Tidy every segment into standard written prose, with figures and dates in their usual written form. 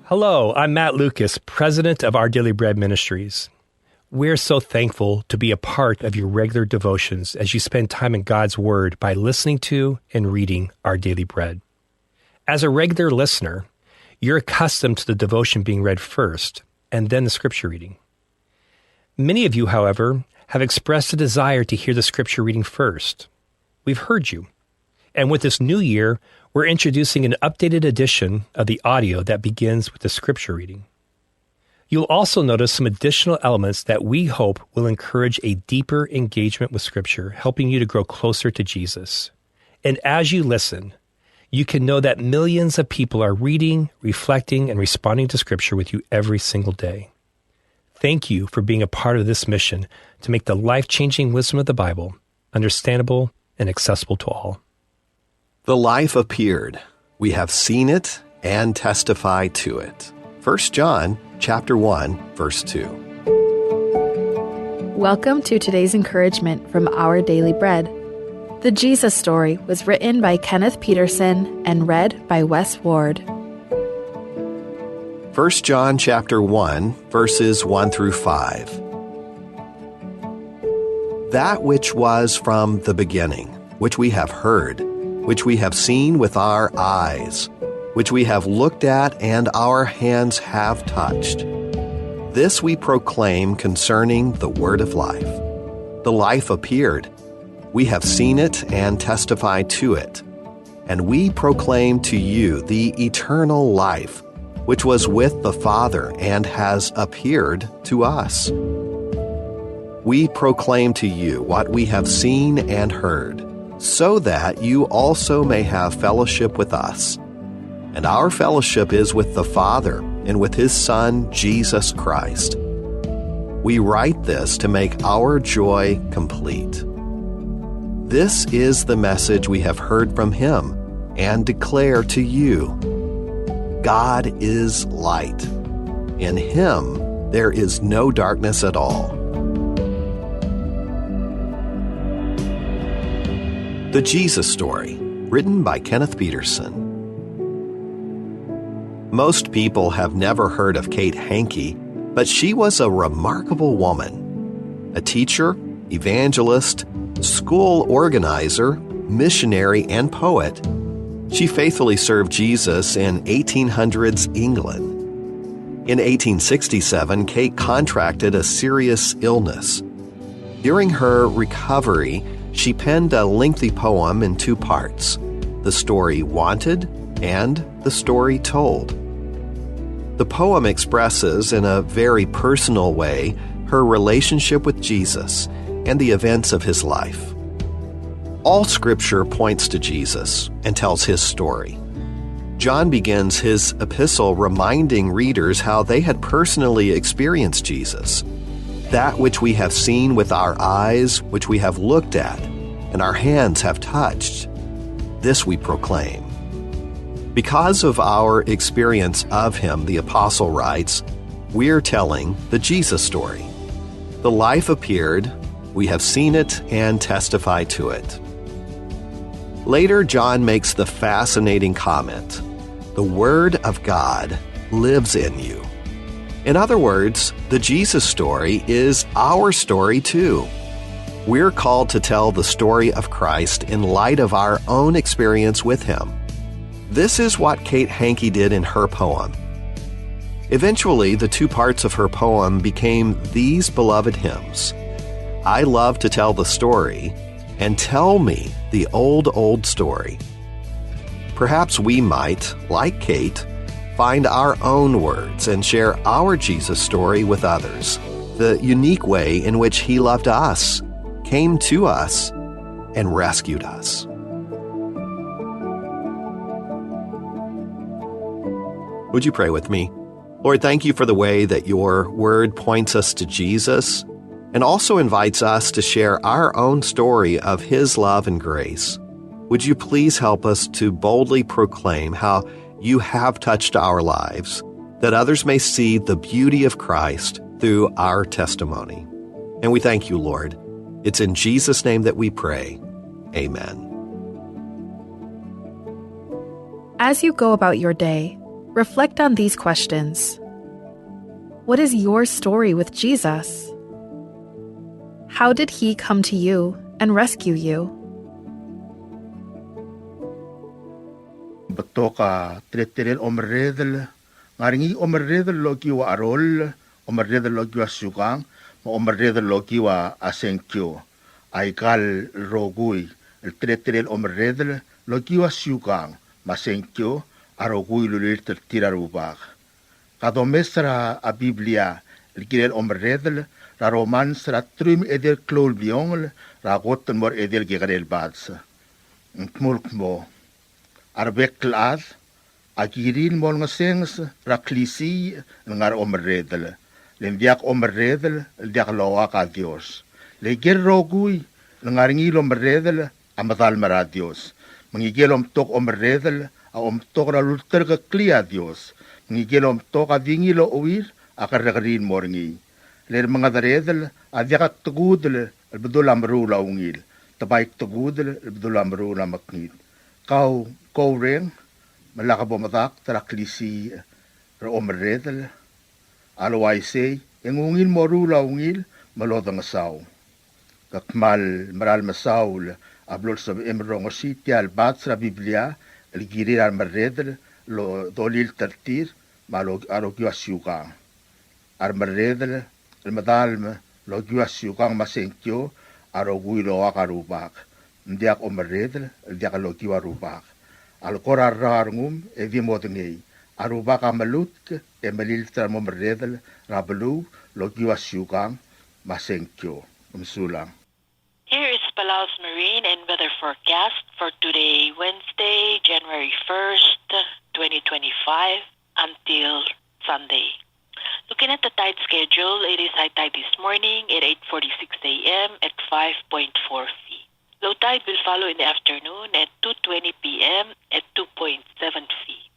Hello, I'm Matt Lucas, president of Our Daily Bread Ministries. We're so thankful to be a part of your regular devotions as you spend time in God's Word by listening to and reading Our Daily Bread. As a regular listener, you're accustomed to the devotion being read first and then the scripture reading. Many of you, however, have expressed a desire to hear the scripture reading first. We've heard you. And with this new year, we're introducing an updated edition of the audio that begins with the scripture reading. You'll also notice some additional elements that we hope will encourage a deeper engagement with scripture, helping you to grow closer to Jesus. And as you listen, you can know that millions of people are reading, reflecting, and responding to scripture with you every single day. Thank you for being a part of this mission to make the life-changing wisdom of the Bible understandable and accessible to all. The life appeared. We have seen it and testify to it. 1 John chapter 1, verse 2. Welcome to today's encouragement from Our Daily Bread. The Jesus Story was written by Kenneth Peterson and read by Wes Ward. 1 John chapter 1, verses 1 through 5. That which was from the beginning, which we have heard, which we have seen with our eyes, which we have looked at and our hands have touched. This we proclaim concerning the word of life. The life appeared. We have seen it and testify to it. And we proclaim to you the eternal life, which was with the Father and has appeared to us. We proclaim to you what we have seen and heard, so that you also may have fellowship with us. And our fellowship is with the Father and with His Son, Jesus Christ. We write this to make our joy complete. This is the message we have heard from Him and declare to you. God is light. In Him there is no darkness at all. The Jesus Story, written by Kenneth Peterson. Most people have never heard of Kate Hankey, but she was a remarkable woman. A teacher, evangelist, school organizer, missionary, and poet. She faithfully served Jesus in 1800s England. In 1867, Kate contracted a serious illness. During her recovery, she penned a lengthy poem in two parts, The Story Wanted and The Story Told. The poem expresses in a very personal way her relationship with Jesus and the events of His life. All Scripture points to Jesus and tells His story. John begins his epistle reminding readers how they had personally experienced Jesus. That which we have seen with our eyes, which we have looked at, and our hands have touched, this we proclaim. Because of our experience of Him, the apostle writes, we're telling the Jesus story. The life appeared, we have seen it and testify to it. Later, John makes the fascinating comment, the Word of God lives in you. In other words, the Jesus story is our story too. We're called to tell the story of Christ in light of our own experience with Him. This is what Kate Hankey did in her poem. Eventually, the two parts of her poem became these beloved hymns. I love to tell the story, and tell me the old story. Perhaps we might, like Kate, find our own words and share our Jesus story with others, the unique way in which He loved us, came to us, and rescued us. Would you pray with me? Lord, thank you for the way that your word points us to Jesus and also invites us to share our own story of His love and grace. Would you please help us to boldly proclaim how you have touched our lives, that others may see the beauty of Christ through our testimony. And we thank you, Lord. It's in Jesus' name that we pray. Amen. As you go about your day, reflect on these questions. What is your story with Jesus? How did he come to you and rescue you? Batoka treterel omredel ngaringi omredel logi wa arol omredel logi wa sukang omredel logi wa asenkyo aikal rogui treterel omredel logi wa sukang masenkyo arogui lulir tirarubak kadomestra a Biblia el omredel la romans la trum edel klolbiong la gotten mor edel gegarel bats nkmulkmo arbeklaad agirin mol ngasengs raklisi ngar omredel lendiak omredel diak loa ka Dios le gerrogui ngaringi omredel amatal mara Dios mangigel tok omredel a tok ra lulter ka klia Dios mangigel tok a dingilo uir akaragrin morngi le mga daredel a diak tugudel bedul amru laungil tabaik tugudel bedul amru la maknit kau ring malakabomatak traklisi ra omredel alawai say engungil morula ungil malodang asaw kakmal maral masaul ablol sa emrong ositi albat sa Biblia algiri al marredel lo dolil tartir malog arogyo asyukang ar marredel almadalm logyo asyukang masenkyo aroguilo akarubak ndiak omredel ndiak logyo arubak Alkora rarngum e vimodngei arubaka malutk e maliltra momredel rabelu logiwa syukang masenkyo umsulang. Here is Palau's marine and weather forecast for today, Wednesday, January 1st, 2025 until Sunday. Looking at the tide schedule, it is high tide this morning at 8:46 a.m. at 5.4 feet. Low tide will follow in the afternoon at 2:20 p.m. at 2.7 feet.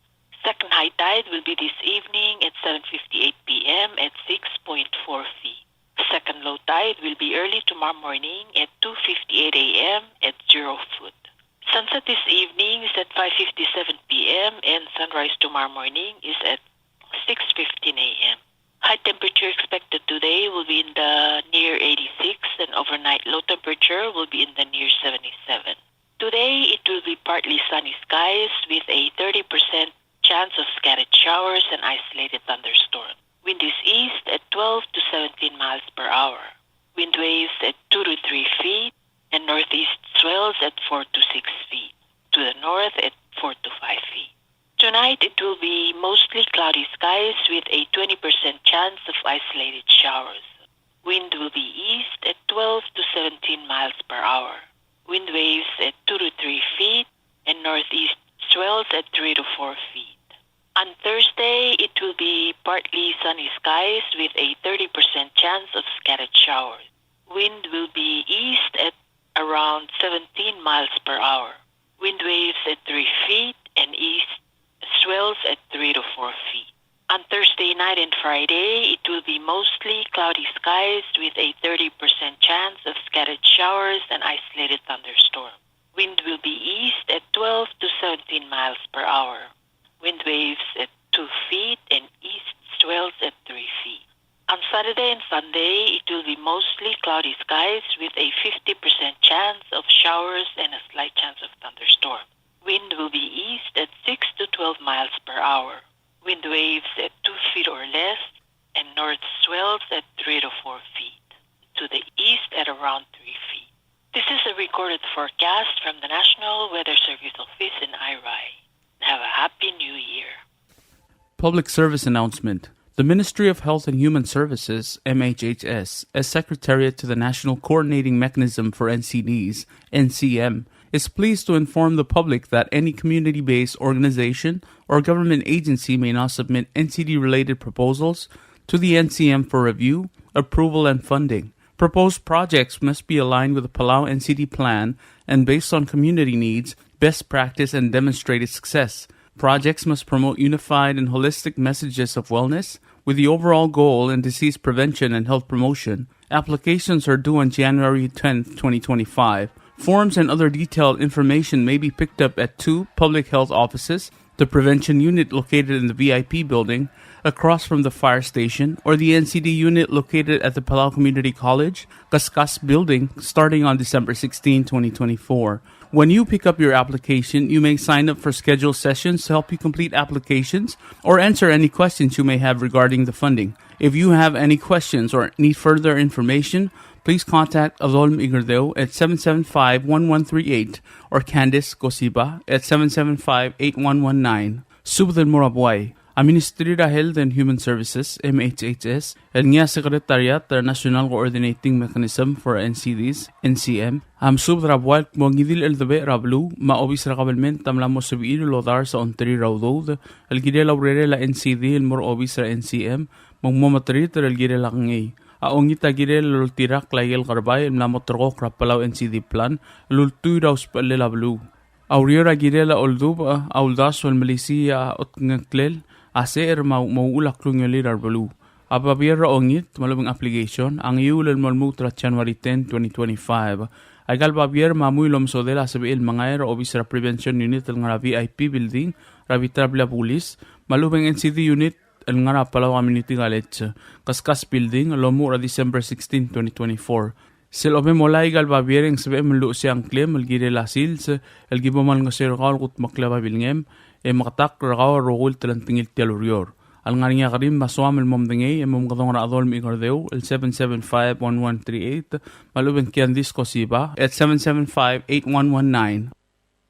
Second high tide will be this evening at 7:58 p.m. at 6.4 feet. Second low tide will be early tomorrow morning at 2:58 a.m. at 0 foot. Sunset this evening is at 5:57 p.m. and sunrise tomorrow morning is at 6:15 a.m. High temperature expected today will be in the near 86 and overnight low temperature will be in the near 77. Today it will be partly sunny skies with a 30% chance of scattered showers and isolated thunderstorms. Wind is east at 12 to 17 miles per hour. Wind waves at 2 to 3 feet and northeast swells at 4 to 6 feet. To the north at 4 to 5 feet. Tonight, it will be mostly cloudy skies with a 20% chance of isolated showers. Wind will be east at 12 to 17 miles per hour. Wind waves at 2 to 3 feet and northeast swells at 3 to 4 feet. On Thursday, it will be partly sunny skies with a 30% chance of scattered showers. Wind will be east at around 17 miles per hour. Wind waves at 3 feet and east swells at 3 to 4 feet. On Thursday night and Friday, it will be mostly cloudy skies with a 30% chance of scattered showers and isolated thunderstorms. Wind will be east at 12 to 17 miles per hour. Wind waves at 2 feet and east swells at 3 feet. On Saturday and Sunday, it will be mostly cloudy skies with a 50% chance of showers and a slight chance of thunderstorms. Wind will be east at 6 to 12 miles per hour. Wind waves at 2 feet or less, and north swells at 3 to 4 feet. To the east at around 3 feet. This is a recorded forecast from the National Weather Service Office in IRI. Have a happy New Year. Public service announcement. The Ministry of Health and Human Services, MHHS, as Secretariat to the National Coordinating Mechanism for NCDs, NCM, is pleased to inform the public that any community-based organization or government agency may now submit NCD-related proposals to the NCM for review, approval, and funding. Proposed projects must be aligned with the Palau NCD plan and based on community needs, best practice, and demonstrated success. Projects must promote unified and holistic messages of wellness with the overall goal in disease prevention and health promotion. Applications are due on January 10, 2025. Forms and other detailed information may be picked up at 2 public health offices, the Prevention Unit located in the VIP building across from the fire station, or the NCD unit located at the Palau Community College, Kaskas building, starting on December 16, 2024. When you pick up your application, you may sign up for scheduled sessions to help you complete applications or answer any questions you may have regarding the funding. If you have any questions or need further information, please contact Adolm Igardeo at 775-1138 or Candice Cosiba at 775-8119. Subdan Morabuay, a Ministry of Health and Human Services, MHHS, and Nya Secretariat the National Coordinating Mechanism for NCDs, NCM, Subrabuay Mongidil El Debe Rablu, Maobis Rakabalment, Tamlamo Sabiil Lodar sa Ontri Raudod, El Gide Laurere la NCD, El Morobis ra NCM, Mongmomatrit El Gide Lakangay. Aong itagire lultirak layel karbay El Mlamotrok Rapalaw NCD plan, Lultuy Raus Palelablu. Auriora Gide la Oldub, Auldas Wal Malaysia Otngaklel, Aser mauulak lungyali Rarbalu. Ababira ongit, malabang application, ang iulal malmutra January 10, 2025. Agal babier mamuy lomsodela sabiil mga Obisra Prevention Unit ang nga VIP building, Rabitrabla Police, malubang NCD unit, ang nga Palauan Community College, Kaskas building, lomura December 16, 2024. Silobe molay gal babiereng sabi melu siyang claim algire la sils el gibomal nga sirkal kut maklaba bilngem makatak rakaw rogul talantingil telurior al nga niya karim maswam el momdengay momgadong raadol mi igardeo el 775-1138 maluben Candice Cosiba at 775-8119.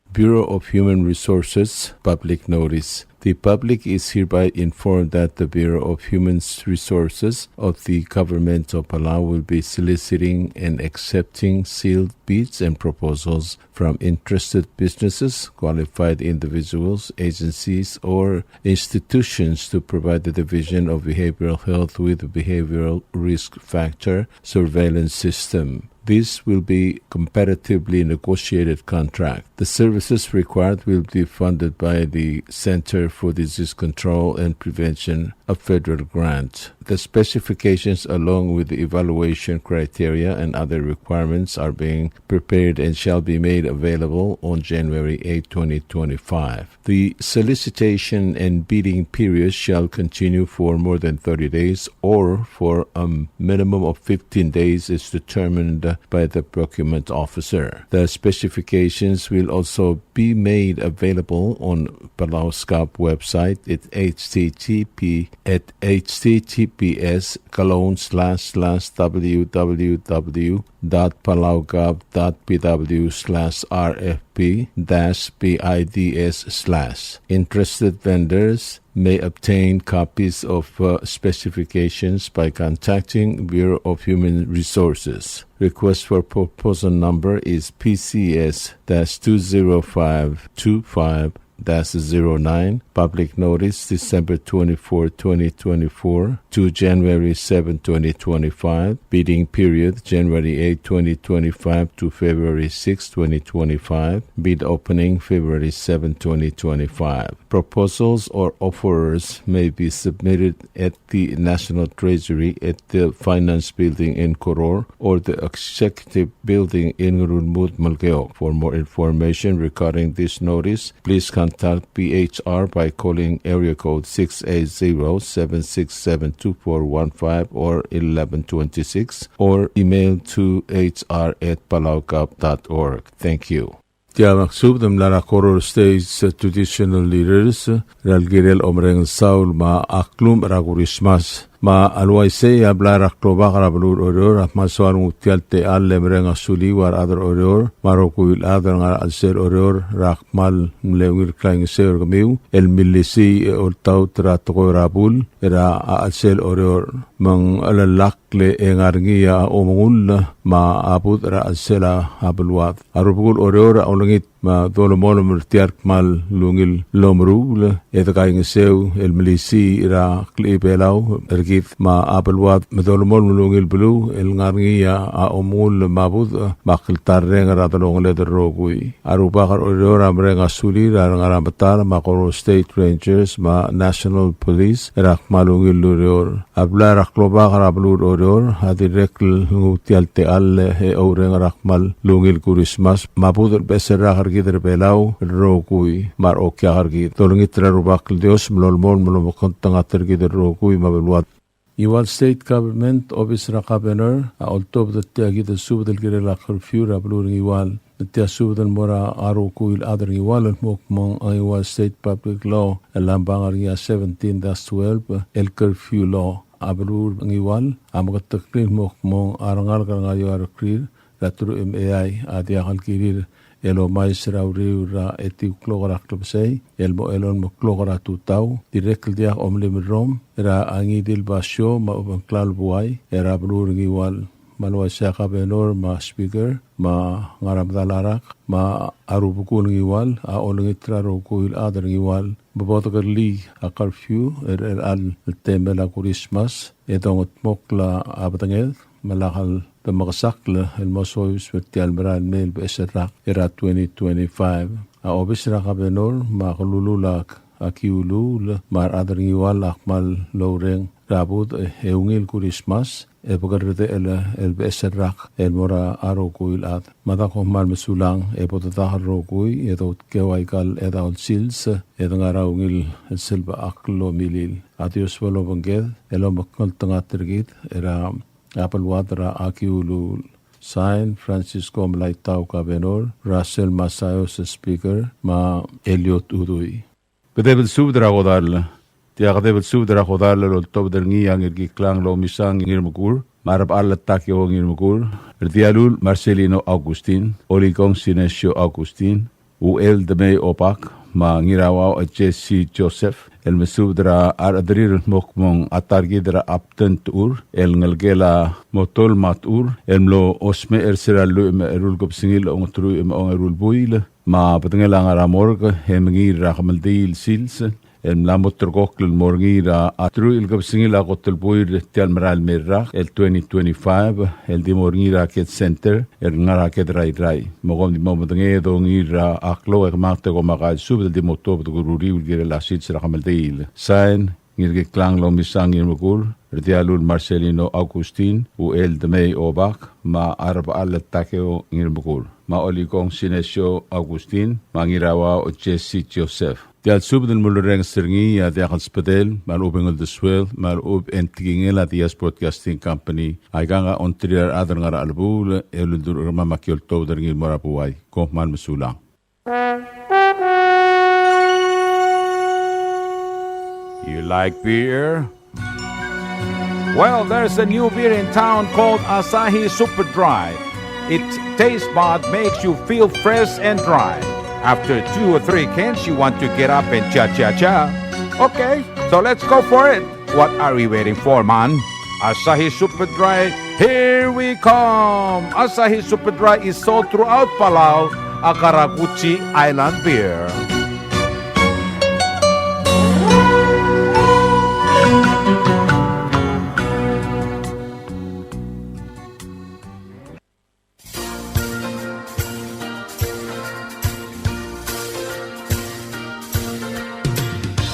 Bureau of Human Resources Public Notice. The public is hereby informed that the Bureau of Human Resources of the Government of Palau will be soliciting and accepting sealed bids and proposals from interested businesses, qualified individuals, agencies, or institutions to provide the Division of Behavioral Health with a behavioral risk factor surveillance system. This will be competitively negotiated contract. The services required will be funded by the Center for Disease Control and Prevention, a federal grant. The specifications along with the evaluation criteria and other requirements are being prepared and shall be made available on January 8, 2025. The solicitation and bidding periods shall continue for more than 30 days or for a minimum of 15 days is determined by the procurement officer. The specifications will also be made available on Palau SCAP website at https://www.palauGov.pw/rfp-bids/. Interested vendors may obtain copies of specifications by contacting Bureau of Human Resources. Request for proposal number is PCS-20525-09. Public notice December 24, 2024 to January 7, 2025. Bidding period January 8, 2025 to February 6, 2025. Bid opening February 7, 2025. Proposals or offers may be submitted at the National Treasury at the Finance Building in Koror or the Executive Building in Runmud, Malgeo. For more information regarding this notice, please contact PHR by calling area code 680-767-2415 or 1126 or email to hr@palaugov.org. Thank you. Tia maksud lara Koror State traditional leaders ralgirel omreng Saul ma aklum ragurismas ma alwaise ablarak kloba karablur oror maswar mutial te alle mrenga suli war adar oror marokul adar ngar alser oror rakmal mlewir klaing ser gmiu el millisi ortau tratko rabul era alsel oror mang alalak le engarngia omungul ma abud ra alsela abulwat arubul oror aulangit ma dolomol mertiar mal lungil lomrul etakaing seu el millisi ra klibelau gif ma abelwad medolmol mulungil blu el ngarngia a omul mabud makil tarreng radalong leder rogui arubakar orora mrenga suli ngarambatar ma Koror State Rangers ma National Police rak malungil lurior abla rakloba karablur oror hadirek ngutial te al he oreng rakmal lungil kurismas mabud beser rakar kargidar belaw rogui mar okya kargid tolongit rarubak Dios mlolmol mlomokon atergidar rogui mabelwat Iwal State Government Office Rakabener oltob datia gida subdal girela curfew rabluring Iwal datia subdal mora arokuil adar Iwal mokmong Iwal State Public Law alambangar 17-12 el curfew law ablur Iwal amagatakrin mokmong arangal kangayo arakrir ratru MAI adiakal kirir elo mais rauriu ra etiu klogarak klubsei elmo elon mo klogara tutau direkl dia omlim rom ra angidil basyo ma ubang klal buai era blur ngiwal malwa syaka benor ma speaker ma ngaram dalarak ma arubukul ngiwal a olngitra rokuil adar ngiwal bobotogerli a curfew al temela Christmas etong mokla abtangel malakal Tamakasakla el mosoyus vertial meral mail beserak era 2025 a obisra kabenor makulululak akiulul mar adringiwal akmal loreng rabut eungil Christmas epogarde el beserak el mora arokuil at madako mal mesulang epotata rokui etot kewaikal edaul sils edangaraungil el silba aklo milil adios volobangel elomakol tangatergit era Apple Wadra Akiulu Sign Francisco Mlaitau Cabenor Russell Masayos Speaker Ma Elliot Udui Kadebel Subdra Godal Tia kadebel Subdra Godal Lol Top del Ngiang Irgiklang Lo Misang Ngirmukur Marab Alat Takyo Ngirmukur Erdialul Marcelino Augustin Oligong Sinesio Augustin UL Demey Opak Ma Ngirawaw Jesse Joseph el mesudra adrir mokmong atargidra aptentur el ngelgela motol matur el mlo osme erseralu erul gopsingil ongtru erul buil ma patngela ngara morg hemngira khamaldil sils el mlamotrgok el morgira atru el gopsingil agotel buil tial meral merrak el 2025 el di morgira ket center el ngara ket rai mogom di momotnge dongira aklo ekmate go magal sub di motob gururi gire la sils rakamaldil sign ngirge klang lo misang ngirmukul Rdialul Marcelino Augustin u el demei obak ma arba al takeo ngirmukul ma oligong Sinesio Augustin ma ngirawa o Jesse Joseph Dial sub del mulureng serngi ya diakal spadel mal ubengel de swel mal ub entigingel at Dias Broadcasting Company ay ganga ontriar adar ngara albul elundur ma makiol to der ngir morapuai ko mal mesulang You like beer? Well, there's a new beer in town called Asahi Super Dry. Its taste bud makes you feel fresh and dry. After 2 or 3 cans, you want to get up and cha-cha-cha. Okay, so let's go for it. What are we waiting for, man? Asahi Super Dry, here we come. Asahi Super Dry is sold throughout Palau, a Karaguchi Island beer.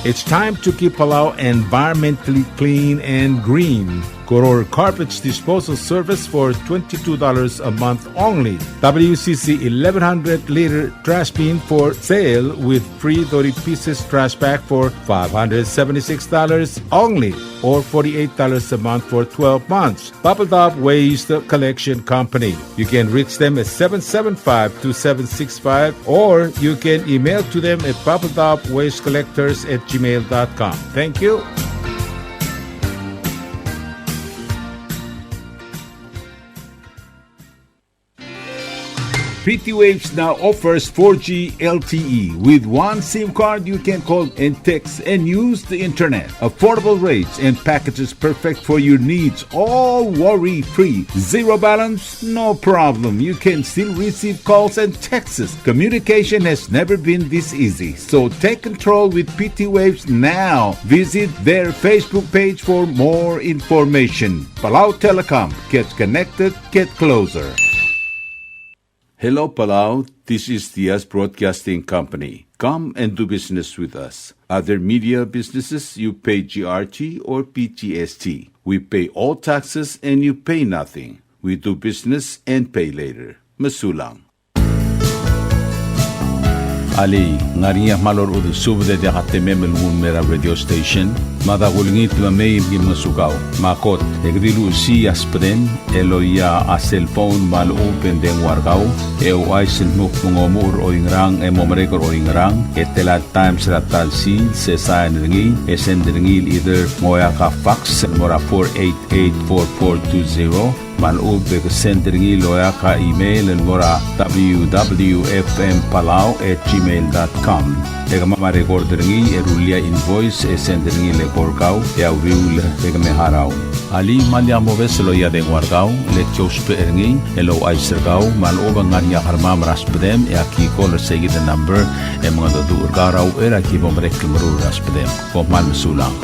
It's time to keep Palau environmentally clean and green. Koror Carpets Disposal Service for $22 a month only. WCC 1100-liter trash bin for sale with free 30 pieces trash bag for $576 only, or $48 a month for 12 months. Bubble Dub Waste Collection Company. You can reach them at 775-2765, or you can email to them at bubbledubwastecollectors@gmail.com. Thank you. PT Waves now offers 4G LTE. With one SIM card, you can call and text and use the internet. Affordable rates and packages perfect for your needs. All worry-free. Zero balance? No problem. You can still receive calls and texts. Communication has never been this easy. So take control with PT Waves now. Visit their Facebook page for more information. Palau Telecom. Get connected, get closer. Hello, Palau. This is Dias Broadcasting Company. Come and do business with us. Other media businesses, you pay GRT or PTST. We pay all taxes and you pay nothing. We do business and pay later. Masulang. Ali, ngariya malor udu subde de hatememel mera radio station, madagulngit mamay gimasukaw, makot, egdilu si aspren, eloya a cellphone mal open den wargaw, ay sinmuk mungomur o ingrang, momrekor o ingrang, telat times ratal si, sesayan ringi, esendringil either moya ka fax, mora 488-4420, malub sendringi loya ka email and mora wwfmpalau@gmail.com. Ega mama recorderingi erulia invoice sendringi le korkau ya uriul ega meharaw. Ali malya moves loya de wargau le chospe eringi elo aisergau malub nganya harma raspedem ya ki call segi the number e mga do urgaraw era ki bomrek mru raspedem ko mal sulang.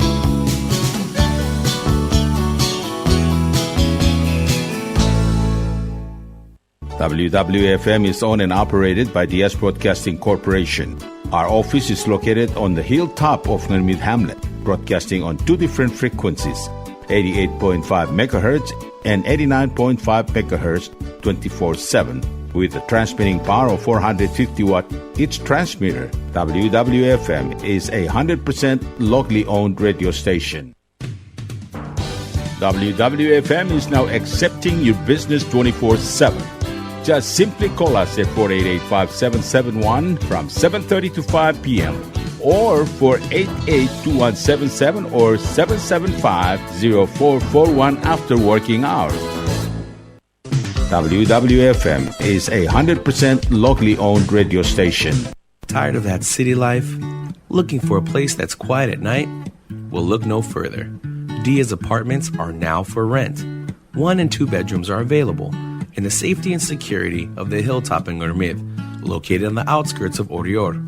WWFM is owned and operated by DS Broadcasting Corporation. Our office is located on the hilltop of Ngermid Hamlet, broadcasting on two different frequencies, 88.5 megahertz and 89.5 megahertz 24/7, with a transmitting power of 450 watt each transmitter. WWFM is a 100% locally owned radio station. WWFM is now accepting your business 24/7. Just simply call us at 488-5771 from 7:30 to 5 p.m. or 488-2177 or 775-0441 after working hours. WWFM is a 100% locally owned radio station. Tired of that city life? Looking for a place that's quiet at night? Well, look no further. Dia's apartments are now for rent. 1 and 2 bedrooms are available in the safety and security of the hilltop in Ngermid, located on the outskirts of Orior.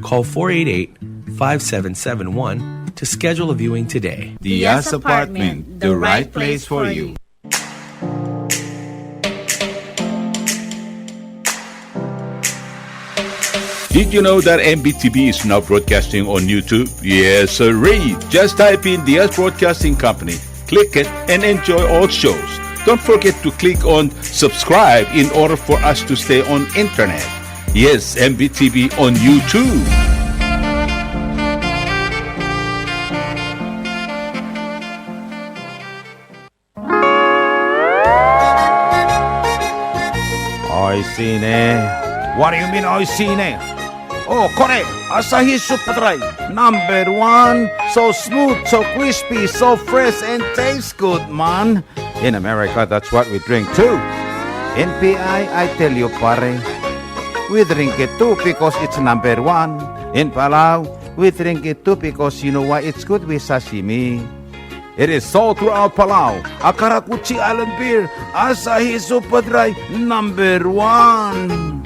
Call 488-5771 to schedule a viewing today. Dia's Apartment, the right place for you. Did you know that MBTV is now broadcasting on YouTube? Yes, sirree. Just type in Dia's Broadcasting Company, click it, and enjoy all shows. Don't forget to click on subscribe in order for us to stay on internet. Yes, MBTV on YouTube. Oi, sine. What do you mean, oi, sine? Oh, correct. Asahi Super Dry. Number 1. So smooth, so crispy, so fresh, and tastes good, man. In America, that's what we drink too. In PI, I tell you, pare, we drink it too because it's number 1. In Palau, we drink it too because you know why it's good with sashimi. It is sold throughout Palau. Akarakuchi Island beer, Asahi Super Dry, number 1.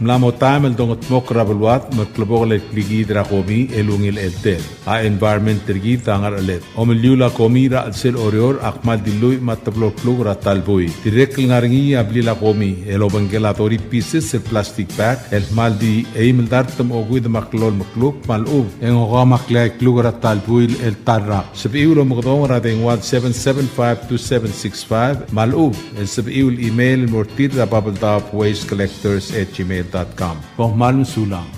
Mlamotam el dongot mok rabulwat matlabog le kligi drakomi elungil eltel a environment tergi tangar alet omeliula komi ra alsel orior akmal dilui matablo plug ratalbui direct ngaringi abli la komi elobangela tori pieces el plastic bag el maldi eimel dartam ogud maklol makluk malub en oga makla plug ratalbui el tarra sabiulo mogdong radeng 17752-765 malub el sabiul email mortir da bubbletopwastecollectors@gmail.com. Malum sulang.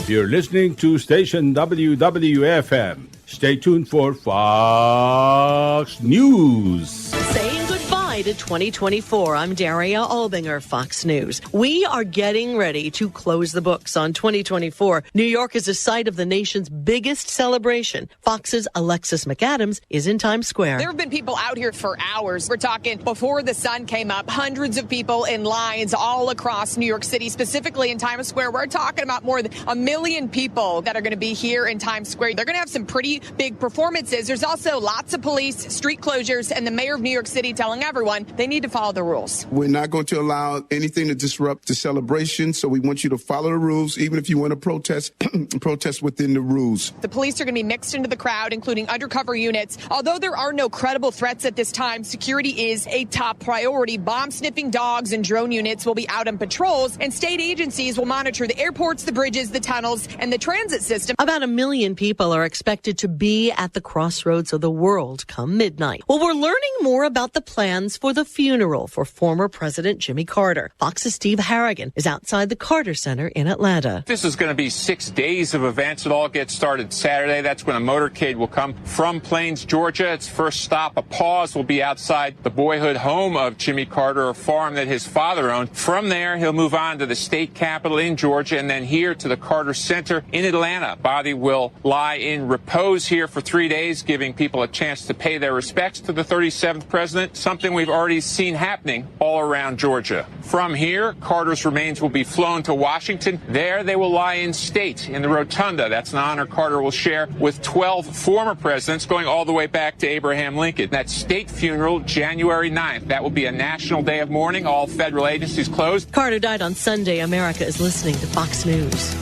You're listening to station WWFM. Stay tuned for Fox News. Saying goodbye to 2024. I'm Daria Albinger, Fox News. We are getting ready to close the books on 2024. New York is the site of the nation's biggest celebration. Fox's Alexis McAdams is in Times Square. There have been people out here for hours. We're talking before the sun came up, hundreds of people in lines all across New York City, specifically in Times Square. We're talking about more than 1 million people that are going to be here in Times Square. They're going to have some pretty big performances. There's also lots of police, street closures, and the mayor of New York City telling everyone everyone, they need to follow the rules. We're not going to allow anything to disrupt the celebration, so we want you to follow the rules, even if you want to protest, protest within the rules. The police are going to be mixed into the crowd, including undercover units. Although there are no credible threats at this time, security is a top priority. Bomb-sniffing dogs and drone units will be out on patrols, and state agencies will monitor the airports, the bridges, the tunnels, and the transit system. About 1 million people are expected to be at the crossroads of the world come midnight. Well, we're learning more about the plans for the funeral for former President Jimmy Carter. Fox's Steve Harrigan is outside the Carter Center in Atlanta. This is going to be 6 days of events. It all gets started Saturday. That's when a motorcade will come from Plains, Georgia. Its first stop, a pause, will be outside the boyhood home of Jimmy Carter, a farm that his father owned. From there, he'll move on to the state capitol in Georgia and then here to the Carter Center in Atlanta. Body will lie in repose here for 3 days, giving people a chance to pay their respects to the 37th president, something we've already seen happening all around Georgia. From here, Carter's remains will be flown to Washington. There, they will lie in state in the rotunda. That's an honor Carter will share with 12 former presidents, going all the way back to Abraham Lincoln. That state funeral, January 9th. That will be a national day of mourning. All federal agencies closed. Carter died on Sunday. America is listening to Fox News.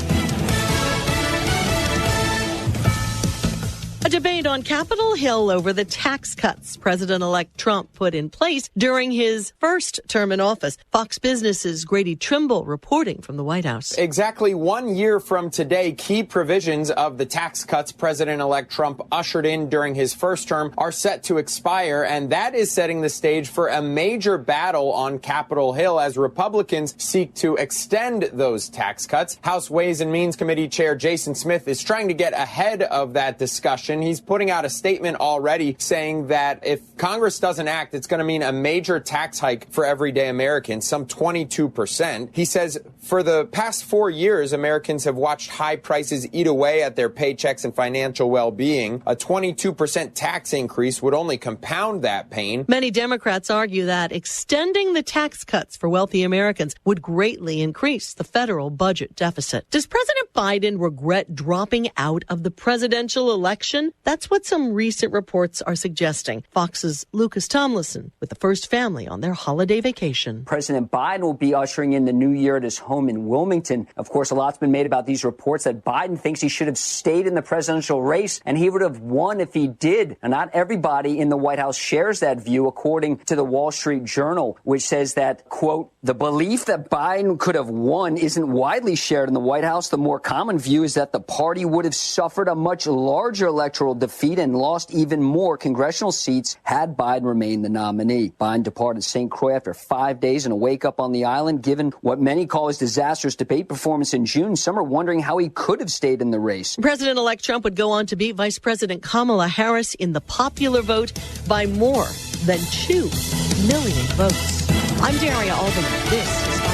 A debate on Capitol Hill over the tax cuts President-elect Trump put in place during his first term in office. Fox Business's Grady Trimble reporting from the White House. Exactly 1 year from today, key provisions of the tax cuts President-elect Trump ushered in during his first term are set to expire, and that is setting the stage for a major battle on Capitol Hill as Republicans seek to extend those tax cuts. House Ways and Means Committee Chair Jason Smith is trying to get ahead of that discussion. He's putting out a statement already saying that if Congress doesn't act, it's going to mean a major tax hike for everyday Americans, some 22%. He says for the past 4 years, Americans have watched high prices eat away at their paychecks and financial well-being. A 22% tax increase would only compound that pain. Many Democrats argue that extending the tax cuts for wealthy Americans would greatly increase the federal budget deficit. Does President Biden regret dropping out of the presidential election? That's what some recent reports are suggesting. Fox's Lucas Tomlinson with the first family on their holiday vacation. President Biden will be ushering in the new year at his home in Wilmington. Of course, a lot's been made about these reports that Biden thinks he should have stayed in the presidential race and he would have won if he did. And not everybody in the White House shares that view, according to the Wall Street Journal, which says that, quote, the belief that Biden could have won isn't widely shared in the White House. The more common view is that the party would have suffered a much larger electoral defeat and lost even more congressional seats had Biden remained the nominee. Biden departed St. Croix after 5 days in a wake-up on the island. Given what many call his disastrous debate performance in June, some are wondering how he could have stayed in the race. President-elect Trump would go on to beat Vice President Kamala Harris in the popular vote by more than 2 million votes. I'm Daria Albany. This is